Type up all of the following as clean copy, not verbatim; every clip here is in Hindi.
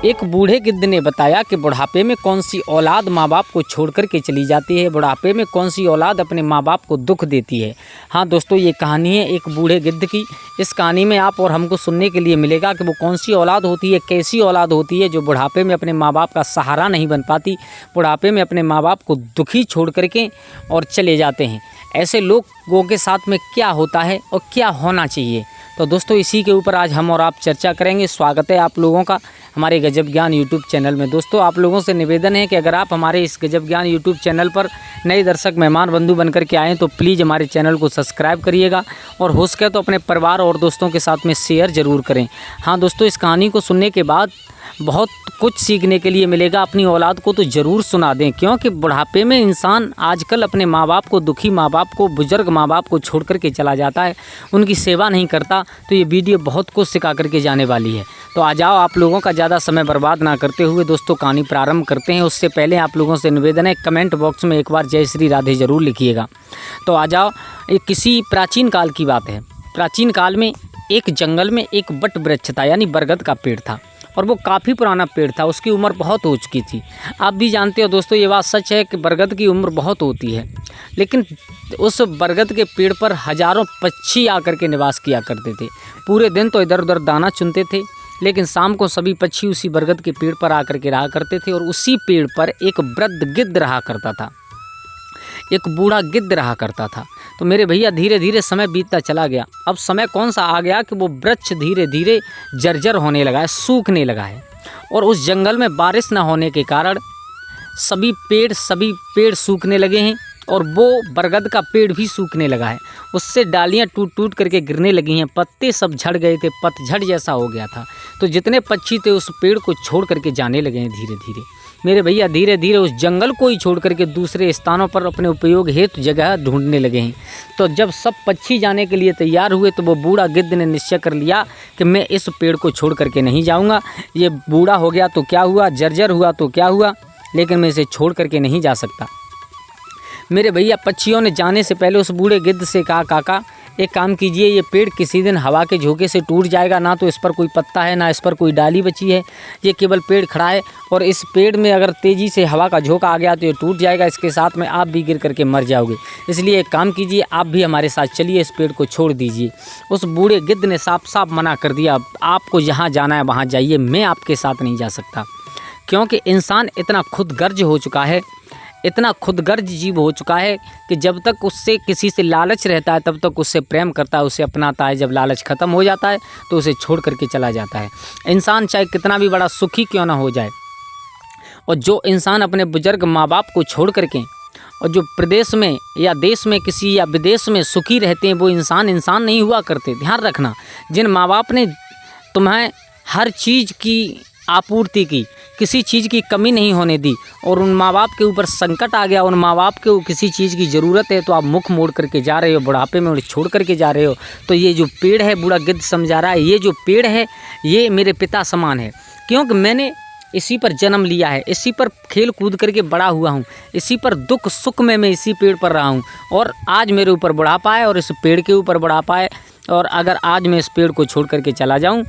एक बूढ़े गिद्ध ने बताया कि बुढ़ापे में कौन सी औलाद माँ बाप को छोड़ कर के चली जाती है, बुढ़ापे में कौन सी औलाद अपने माँ बाप को दुख देती है। हाँ दोस्तों, ये कहानी है एक बूढ़े गिद्ध की। इस कहानी में आप और हमको सुनने के लिए मिलेगा कि वो कौन सी औलाद होती है, कैसी औलाद होती है जो बुढ़ापे में अपने माँ बाप का सहारा नहीं बन पाती, बुढ़ापे में अपने माँ बाप को दुखी छोड़ करके और चले जाते हैं। ऐसे लोगों के साथ में क्या होता है और क्या होना चाहिए। तो दोस्तों, इसी के ऊपर आज हम और आप चर्चा करेंगे। स्वागत है आप लोगों का हमारे गजब ज्ञान यूट्यूब चैनल में। दोस्तों, आप लोगों से निवेदन है कि अगर आप हमारे इस गजब ज्ञान यूट्यूब चैनल पर नए दर्शक मेहमान बंधु बनकर के आएँ तो प्लीज़ हमारे चैनल को सब्सक्राइब करिएगा और हो सके तो अपने परिवार और दोस्तों के साथ में शेयर ज़रूर करें। हाँ दोस्तों, इस कहानी को सुनने के बाद बहुत कुछ सीखने के लिए मिलेगा। अपनी औलाद को तो ज़रूर सुना दें, क्योंकि बुढ़ापे में इंसान आजकल अपने माँ बाप को, दुखी माँ बाप को, बुजुर्ग माँ बाप को छोड़ कर के चला जाता है, उनकी सेवा नहीं करता। तो ये वीडियो बहुत कुछ सिखा करके जाने वाली है। तो आ जाओ, आप लोगों का ज़्यादा समय बर्बाद ना करते हुए दोस्तों कहानी प्रारंभ करते हैं। उससे पहले आप लोगों से निवेदन है, कमेंट बॉक्स में एक बार जय श्री राधे ज़रूर लिखिएगा। तो आ जाओ, ये किसी प्राचीन काल की बात है। प्राचीन काल में एक जंगल में एक बट वृक्ष था, यानी बरगद का पेड़ था, और वो काफ़ी पुराना पेड़ था। उसकी उम्र बहुत हो चुकी थी। आप भी जानते हो दोस्तों, ये बात सच है कि बरगद की उम्र बहुत होती है, लेकिन उस बरगद के पेड़ पर हज़ारों पक्षी आकर के निवास किया करते थे। पूरे दिन तो इधर उधर दाना चुनते थे, लेकिन शाम को सभी पक्षी उसी बरगद के पेड़ पर आकर के रहा करते थे। और उसी पेड़ पर एक वृद्ध गिद्ध रहा करता था, एक बूढ़ा गिद्ध रहा करता था। तो मेरे भैया, धीरे धीरे समय बीतता चला गया। अब समय कौन सा आ गया कि वो वृक्ष धीरे धीरे जर्जर होने लगा है, सूखने लगा है। और उस जंगल में बारिश न होने के कारण सभी पेड़ सूखने लगे हैं, और वो बरगद का पेड़ भी सूखने लगा है। उससे डालियाँ टूट टूट करके गिरने लगी हैं, पत्ते सब झड़ गए थे, पतझड़ जैसा हो गया था। तो जितने पक्षी थे उस पेड़ को छोड़ करके जाने लगे हैं धीरे धीरे। मेरे भैया, धीरे धीरे उस जंगल को ही छोड़ करके दूसरे स्थानों पर अपने उपयोग हेतु जगह ढूंढने लगे हैं। तो जब सब पक्षी जाने के लिए तैयार हुए तो वो बूढ़ा गिद्ध ने निश्चय कर लिया कि मैं इस पेड़ को छोड़ करके नहीं जाऊंगा। ये बूढ़ा हो गया तो क्या हुआ, जर्जर हुआ तो क्या हुआ, लेकिन मैं इसे छोड़ करके नहीं जा सकता। मेरे भैया, पक्षियों ने जाने से पहले उस बूढ़े गिद्ध से कहा, काका एक काम कीजिए, ये पेड़ किसी दिन हवा के झोंके से टूट जाएगा। ना तो इस पर कोई पत्ता है, ना इस पर कोई डाली बची है, ये केवल पेड़ खड़ा है, और इस पेड़ में अगर तेज़ी से हवा का झोंका आ गया तो ये टूट जाएगा। इसके साथ में आप भी गिर करके मर जाओगे। इसलिए एक काम कीजिए, आप भी हमारे साथ चलिए, इस पेड़ को छोड़ दीजिए। उस बूढ़े गिद्ध ने साफ साफ मना कर दिया, आपको जहाँ जाना है वहाँ जाइए, मैं आपके साथ नहीं जा सकता। क्योंकि इंसान इतना खुदगर्ज हो चुका है, इतना खुदगर्ज जीव हो चुका है कि जब तक उससे किसी से लालच रहता है तब तक उससे प्रेम करता है, उसे अपनाता है। जब लालच ख़त्म हो जाता है तो उसे छोड़ करके चला जाता है। इंसान चाहे कितना भी बड़ा सुखी क्यों ना हो जाए, और जो इंसान अपने बुजुर्ग माँ बाप को छोड़ करके और जो प्रदेश में या देश में किसी या विदेश में सुखी रहते हैं, वो इंसान नहीं हुआ करते। ध्यान रखना, जिन माँ बाप ने तुम्हें हर चीज़ की आपूर्ति की, किसी चीज़ की कमी नहीं होने दी, और उन माँ बाप के ऊपर संकट आ गया, उन माँ बाप के किसी चीज़ की ज़रूरत है तो आप मुख मोड़ करके जा रहे हो, बुढ़ापे में उन्हें छोड़ करके जा रहे हो। तो ये जो पेड़ है, बूढ़ा गिद्ध समझा रहा है, ये जो पेड़ है ये मेरे पिता समान है, क्योंकि मैंने इसी पर जन्म लिया है, इसी पर खेल कूद करके बड़ा हुआ हूँ, इसी पर दुख सुख में मैं इसी पेड़ पर रहा हूँ, और आज मेरे ऊपर बुढ़ापा है और इस पेड़ के ऊपर बुढ़ापा है। और अगर आज मैं इस पेड़ को छोड़ करके चला जाऊँ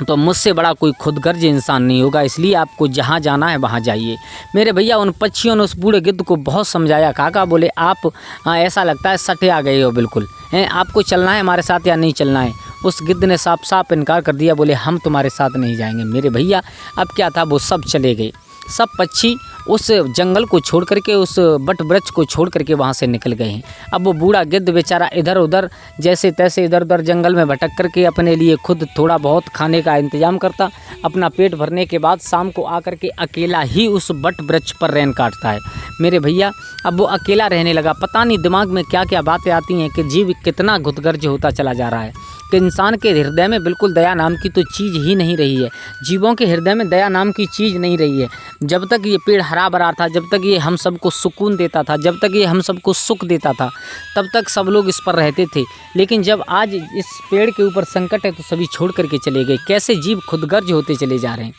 तो मुझसे बड़ा कोई खुदगर्ज इंसान नहीं होगा। इसलिए आपको जहाँ जाना है वहाँ जाइए। मेरे भैया, उन पक्षियों ने उस बूढ़े गिद्ध को बहुत समझाया। काका बोले, आप ऐसा लगता है सटे आ गए हो, बिल्कुल हैं, आपको चलना है हमारे साथ या नहीं चलना है। उस गिद्ध ने साफ साफ इनकार कर दिया, बोले हम तुम्हारे साथ नहीं जाएंगे। मेरे भैया, अब क्या था, वो सब चले गए। सब पक्षी उस जंगल को छोड़ करके, उस बट वृक्ष को छोड़ करके वहाँ से निकल गए हैं। अब वो बूढ़ा गिद्ध बेचारा इधर उधर जैसे तैसे इधर उधर जंगल में भटक करके अपने लिए खुद थोड़ा बहुत खाने का इंतजाम करता। अपना पेट भरने के बाद शाम को आकर के अकेला ही उस बट वृक्ष पर रैन काटता है। मेरे भैया, अब वो अकेला रहने लगा। पता नहीं दिमाग में क्या क्या बातें आती हैं कि जीव कितना खुदगर्ज होता चला जा रहा है, कि इंसान के हृदय में बिल्कुल दया नाम की तो चीज़ ही नहीं रही है। जीवों के हृदय में दया नाम की चीज़ नहीं रही है। जब तक ये पेड़ हरा भरा था, जब तक ये हम सबको सुकून देता था, जब तक ये हम सबको सुख देता था, तब तक सब लोग इस पर रहते थे। लेकिन जब आज इस पेड़ के ऊपर संकट है तो सभी छोड़ करके चले गए। कैसे जीव खुदगर्ज होते चले जा रहे हैं।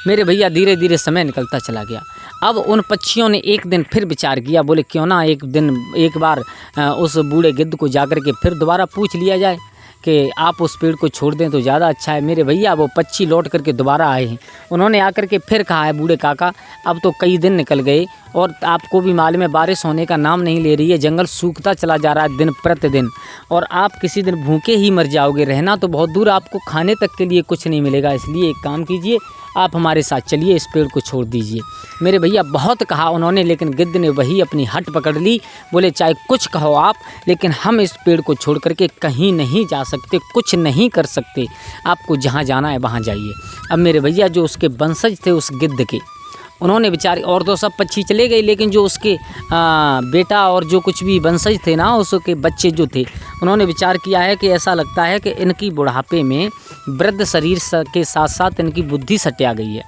मेरे भैया, धीरे धीरे समय निकलता चला गया। अब उन पक्षियों ने एक दिन फिर विचार किया, बोले क्यों ना एक बार उस बूढ़े गिद्ध को जाकर के फिर दोबारा पूछ लिया जाए कि आप उस पेड़ को छोड़ दें तो ज़्यादा अच्छा है। मेरे भैया वो पक्षी लौट करके दोबारा आए हैं। उन्होंने आकर के फिर कहा है, बूढ़े काका अब तो कई दिन निकल गए और आपको भी मालूम है बारिश होने का नाम नहीं ले रही है, जंगल सूखता चला जा रहा है दिन प्रतिदिन, और आप किसी दिन भूखे ही मर जाओगे। रहना तो बहुत दूर, आपको खाने तक के लिए कुछ नहीं मिलेगा। इसलिए एक काम कीजिए, आप हमारे साथ चलिए, इस पेड़ को छोड़ दीजिए। मेरे भैया बहुत कहा उन्होंने, लेकिन गिद्ध ने वही अपनी हट पकड़ ली। बोले चाहे कुछ कहो आप, लेकिन हम इस पेड़ को छोड़ करके कहीं नहीं जा सकते, कुछ नहीं कर सकते। आपको जहाँ जाना है वहाँ जाइए। अब मेरे भैया जो उसके वंशज थे उस गिद्ध के, उन्होंने बेचारे, और तो सब पक्षी चले गए, लेकिन जो उसके बेटा और जो कुछ भी वंशज थे ना, उसके बच्चे जो थे, उन्होंने विचार किया है कि ऐसा लगता है कि इनकी बुढ़ापे में वृद्ध शरीर के साथ साथ इनकी बुद्धि सटिया गई है।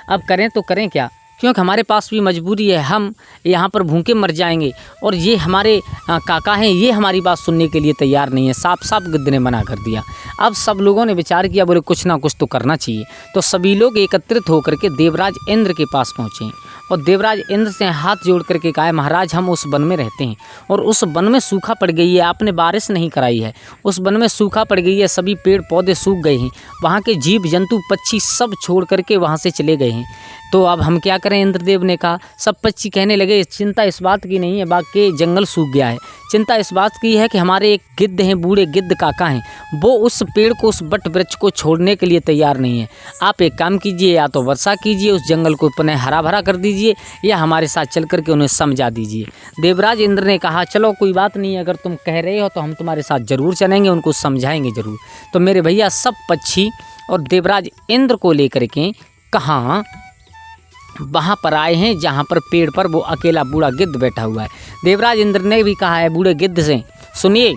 अब करें तो करें क्या, क्योंकि हमारे पास भी मजबूरी है, हम यहाँ पर भूखे मर जाएंगे और ये हमारे काका हैं, ये हमारी बात सुनने के लिए तैयार नहीं है। साफ साफ गिद्ध ने मना कर दिया। अब सब लोगों ने विचार किया, बोले कुछ ना कुछ तो करना चाहिए। तो सभी लोग एकत्रित होकर के देवराज इंद्र के पास पहुँचे और देवराज इंद्र से हाथ जोड़ करके कहा, महाराज हम उस वन में रहते हैं और उस वन में सूखा पड़ गई है, आपने बारिश नहीं कराई है, उस वन में सूखा पड़ गई है, सभी पेड़ पौधे सूख गए हैं, वहाँ के जीव जंतु पक्षी सब छोड़ करके वहाँ से चले गए हैं। तो अब हम क्या करें, इंद्रदेव ने कहा। सब पक्षी कहने लगे, चिंता इस बात की नहीं है बाकी जंगल सूख गया है, चिंता इस बात की है कि हमारे एक गिद्ध हैं, बूढ़े गिद्ध काका हैं, वो उस पेड़ को, उस बट वृक्ष को छोड़ने के लिए तैयार नहीं है। आप एक काम कीजिए, या तो वर्षा कीजिए, उस जंगल को पुनः हरा भरा कर दीजिए, या हमारे साथ चल करके उन्हें समझा दीजिए। देवराज इंद्र ने कहा, चलो कोई बात नहीं, अगर तुम कह रहे हो तो हम तुम्हारे साथ ज़रूर चलेंगे, उनको समझाएंगे ज़रूर। तो मेरे भैया सब पक्षी और देवराज इंद्र को लेकर के कहाँ वहाँ पर आए हैं जहाँ पर पेड़ पर वो अकेला बूढ़ा गिद्ध बैठा हुआ है। देवराज इंद्र ने भी कहा है बूढ़े गिद्ध से, सुनिए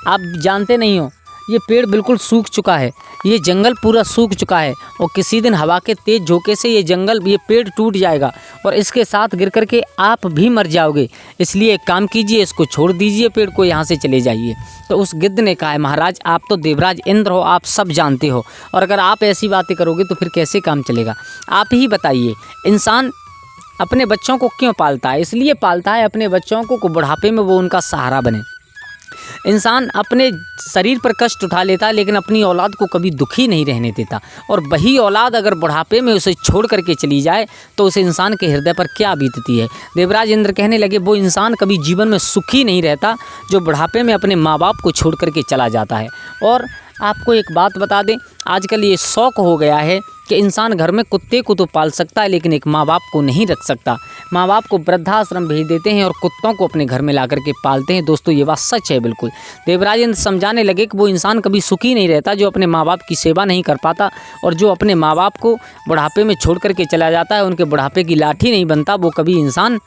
आप जानते नहीं हो, ये पेड़ बिल्कुल सूख चुका है, ये जंगल पूरा सूख चुका है और किसी दिन हवा के तेज झोंके से ये पेड़ टूट जाएगा और इसके साथ गिर करके आप भी मर जाओगे। इसलिए एक काम कीजिए, इसको छोड़ दीजिए, पेड़ को यहाँ से चले जाइए। तो उस गिद्ध ने कहा है, महाराज आप तो देवराज इंद्र हो, आप सब जानते हो, और अगर आप ऐसी बातें करोगे तो फिर कैसे काम चलेगा। आप ही बताइए, इंसान अपने बच्चों को क्यों पालता है? इसलिए पालता है अपने बच्चों को बुढ़ापे में वो उनका सहारा बने। इंसान अपने शरीर पर कष्ट उठा लेता है लेकिन अपनी औलाद को कभी दुखी नहीं रहने देता, और वही औलाद अगर बुढ़ापे में उसे छोड़ करके चली जाए तो उस इंसान के हृदय पर क्या बीतती है। देवराज इंद्र कहने लगे, वो इंसान कभी जीवन में सुखी नहीं रहता जो बुढ़ापे में अपने माँ बाप को छोड़ करके चला जाता है। और आपको एक बात बता दें, आजकल ये शौक हो गया है कि इंसान घर में कुत्ते को तो पाल सकता है लेकिन एक माँ बाप को नहीं रख सकता। माँ बाप को वृद्धाश्रम भेज देते हैं और कुत्तों को अपने घर में ला करके पालते हैं। दोस्तों ये बात सच है बिल्कुल। देवराज इंद्र समझाने लगे कि वो इंसान कभी सुखी नहीं रहता जो अपने माँ बाप की सेवा नहीं कर पाता, और जो अपने माँ बाप को बुढ़ापे में छोड़ करके चला जाता है, उनके बुढ़ापे की लाठी नहीं बनता, वो कभी इंसान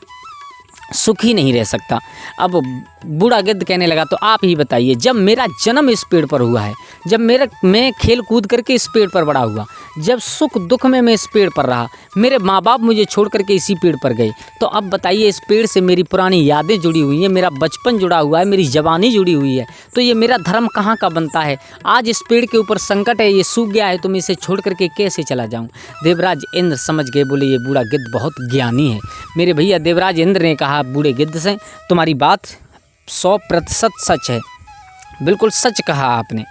सुखी नहीं रह सकता। अब बूढ़ा गिद्ध कहने लगा, तो आप ही बताइए, जब मेरा जन्म इस पेड़ पर हुआ है, जब मैं खेल कूद करके इस पेड़ पर बड़ा हुआ, जब सुख दुख में मैं इस पेड़ पर रहा, मेरे माँ बाप मुझे छोड़ करके इसी पेड़ पर गए, तो अब बताइए इस पेड़ से मेरी पुरानी यादें जुड़ी हुई हैं, मेरा बचपन जुड़ा हुआ है, मेरी जवानी जुड़ी हुई है, तो ये मेरा धर्म कहाँ का बनता है। आज इस पेड़ के ऊपर संकट है, ये सूख गया है, तो मैं इसे छोड़ करके कैसे चला जाऊँ। देवराज इंद्र समझ गए, बोले ये बूढ़ा गिद्ध बहुत ज्ञानी है। मेरे भैया देवराज इंद्र ने कहा बूढ़े गिद्ध से, तुम्हारी बात 100% सच है, बिल्कुल सच कहा आपने।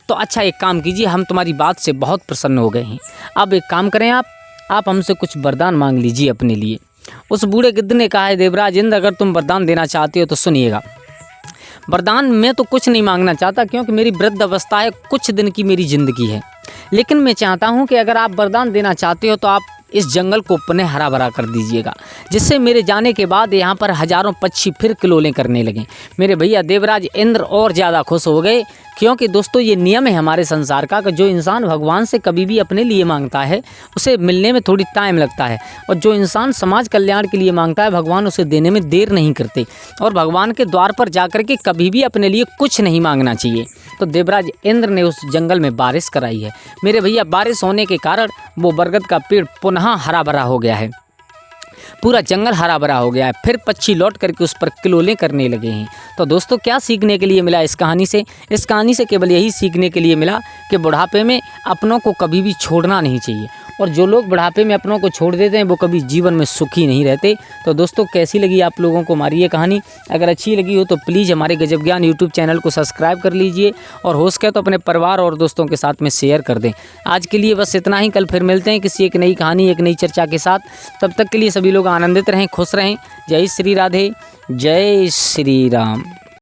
तो अच्छा एक काम कीजिए, हम तुम्हारी बात से बहुत प्रसन्न हो गए हैं। अब एक काम करें, आप हमसे कुछ वरदान मांग लीजिए अपने लिए। उस बूढ़े गिद्ध ने कहा है, देवराज इंद्र अगर तुम वरदान देना चाहते हो तो सुनिएगा। वरदान मैं तो कुछ नहीं मांगना चाहता क्योंकि मेरी वृद्ध अवस्था है, कुछ दिन की मेरी ज़िंदगी है, लेकिन मैं चाहता हूँ कि अगर आप वरदान देना चाहते हो तो आप इस जंगल को पुनः हरा भरा कर दीजिएगा, जिससे मेरे जाने के बाद यहाँ पर हजारों पक्षी फिर किलोलें करने लगें। मेरे भैया देवराज इंद्र और ज़्यादा खुश हो गए, क्योंकि दोस्तों ये नियम है हमारे संसार का कि जो इंसान भगवान से कभी भी अपने लिए मांगता है उसे मिलने में थोड़ी टाइम लगता है, और जो इंसान समाज कल्याण के लिए मांगता है भगवान उसे देने में देर नहीं करते, और भगवान के द्वार पर जाकर के कभी भी अपने लिए कुछ नहीं मांगना चाहिए। तो देवराज इंद्र ने उस जंगल में बारिश कराई है। मेरे भैया बारिश होने के कारण वो बरगद का पेड़ पुनः हरा भरा हो गया है, पूरा जंगल हरा भरा हो गया है, फिर पक्षी लौट करके उस पर किलोलें करने लगे हैं। तो दोस्तों क्या सीखने के लिए मिला इस कहानी से? इस कहानी से केवल यही सीखने के लिए मिला कि बुढ़ापे में अपनों को कभी भी छोड़ना नहीं चाहिए, और जो लोग बुढ़ापे में अपनों को छोड़ देते हैं वो कभी जीवन में सुखी नहीं रहते। तो दोस्तों कैसी लगी आप लोगों को हमारी ये कहानी? अगर अच्छी लगी हो तो प्लीज़ हमारे गजब ज्ञान यूट्यूब चैनल को सब्सक्राइब कर लीजिए और हो सके तो अपने परिवार और दोस्तों के साथ में शेयर कर दें। आज के लिए बस इतना ही। कल फिर मिलते हैं किसी एक नई कहानी, एक नई चर्चा के साथ। तब तक के लिए सभी लोग आनंदित रहें, खुश रहें। जय श्री राधे, जय श्री राम।